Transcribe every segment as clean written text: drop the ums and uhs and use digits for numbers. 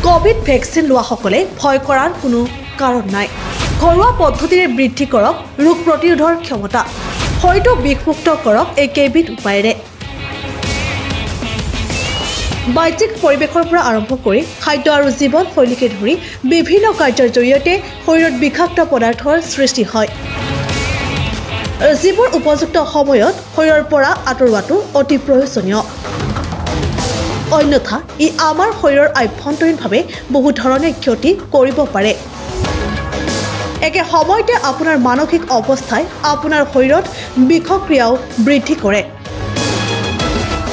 Covid vaccine লোৱাসকলে ভয় কৰাৰ কোনো কাৰণ নাই। ঘৰুৱা পদ্ধতিৰে বৃদ্ধি কৰক ৰোগ প্ৰতিৰোধৰ ক্ষমতা। শৰীৰটো বিষমুক্ত কৰক এই কেইবিধ উপায়েৰে। বাহ্যিক পৰিৱেশৰ পৰা আৰম্ভ কৰি খাদ্য আৰু জীৱনশৈলীকে ধৰি বিভিন্ন কাৰ্যৰ জৰিয়তে শৰীৰত বিষাক্ত পদাৰ্থৰ সৃষ্টি হয়, যিবোৰ উপযুক্ত সময়ত শৰীৰৰ পৰা আঁতৰোৱাটো অতি প্ৰয়োজনীয়। অন্যথা ই আমাৰ শৰীৰৰ আভ্যন্তৰীণভাৱে বহু ধৰণে ক্ষতি কৰিব পাৰে। একে সময়তে আপোনাৰ মানসিক অৱস্থাই আপোনাৰ শৰীৰত বিষক্ৰিয়াও বৃদ্ধি কৰে।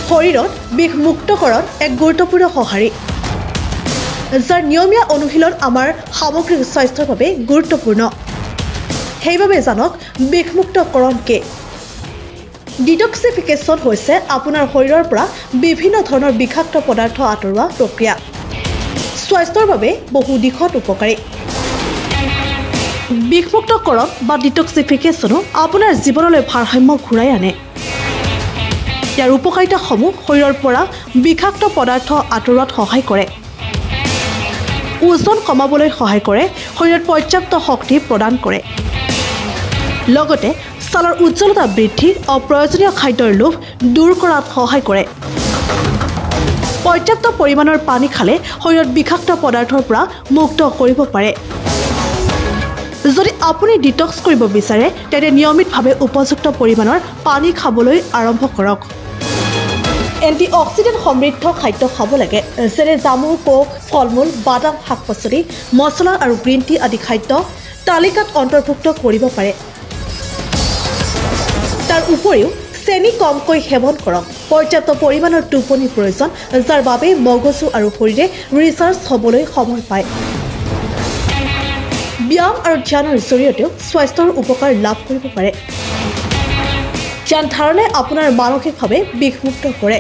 শৰীৰত বিষমুক্তকৰণ এক গুৰুত্বপূৰ্ণ সঁহাৰি, যাৰ নিয়মীয়া অনুশীলন আমাৰ সামগ্ৰিক স্বাস্থ্যৰ বাবে গুৰুত্বপূৰ্ণ। সেইবাবে জানক বিষমুক্তকৰণ কি? ডিটক্সিফিকেশ্যন হৈছে আপোনাৰ শৰীৰৰ পৰা বিভিন্ন ধৰণৰ বিষাক্ত পদাৰ্থ আঁতৰোৱা প্ৰক্ৰিয়া। স্বাস্থ্যৰ বাবে বহু দিশত উপকাৰী। বিষমুক্তকৰণ বা ডিটক্সিফিকেশ্যনো আপোনাৰ জীৱনলৈ ভাৰসাম্য ঘূৰাই আনে। ইয়াৰ উপকাৰিতাসমূহ শৰীৰৰ পৰা বিষাক্ত পদাৰ্থ আঁতৰোৱাত সহায় কৰে, ওজন কমাবলৈ সহায় কৰে, শৰীৰত পৰ্যাপ্ত শক্তি প্ৰদান কৰে, লগতে ছালৰ উজ্জ্বলতা বৃদ্ধি, অপ্ৰয়োজনীয় খাদ্যৰ লোভ দূৰ কৰাত সহায় কৰে। পৰ্যাপ্ত পৰিমাণৰ পানী খালে শৰীৰত বিষাক্ত পদাৰ্থৰ পৰা মুক্ত কৰিব পাৰে। যদি আপুনি ডিটক্স কৰিব বিচাৰে তেন্তে নিয়মিতভাৱে উপযুক্ত পৰিমাণৰ পানী খাবলৈ আৰম্ভ কৰক। এণ্টিঅক্সিডেণ্ট সমৃদ্ধ খাদ্য খাব লাগে, যেনে জামু, কোক, ফল-মূল, বাদাম, শাক-পাচলি, মছলা আৰু গ্ৰীণ টি আদি খাদ্য তালিকাত অন্তৰ্ভুক্ত কৰিব পাৰে। তাৰ উপৰিও চেনি কমকৈ সেৱন কৰক। পৰ্যাপ্ত পৰিমাণৰ টোপনিৰ প্ৰয়োজন, যাৰ বাবে মগজু আৰু শৰীৰে ৰিচাৰ্জ হ'বলৈ সময় পায়। ব্যায়াম আৰু ধ্যানৰ জৰিয়তেও স্বাস্থ্যৰ উপকাৰ লাভ কৰিব পাৰে। ধ্যান ধাৰণে আপোনাৰ মানসিকভাৱে বিষমুক্ত কৰে,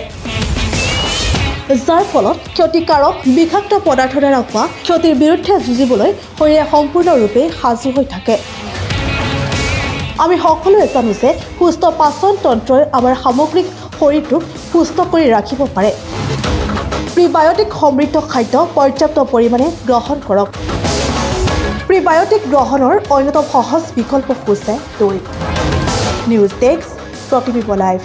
যাৰ ফলত ক্ষতিকাৰক বিষাক্ত পদাৰ্থৰ দ্বাৰা হোৱা ক্ষতিৰ বিৰুদ্ধে যুঁজিবলৈ শৰীৰে সম্পূৰ্ণৰূপে সাজু হৈ থাকে। আমি সকলোৱে জানো যে সুস্থ পাচন তন্ত্ৰই আমাৰ সামগ্ৰিক শৰীৰটোক সুস্থ কৰি ৰাখিব পাৰে। প্ৰিবায়টিক সমৃদ্ধ খাদ্য পৰ্যাপ্ত পৰিমাণে গ্ৰহণ কৰক। প্ৰিবায়টিক গ্ৰহণৰ অন্যতম সহজ বিকল্প হৈছে দৈ। নিউজ ডেস্ক, প্ৰতিবিম্ব লাইভ।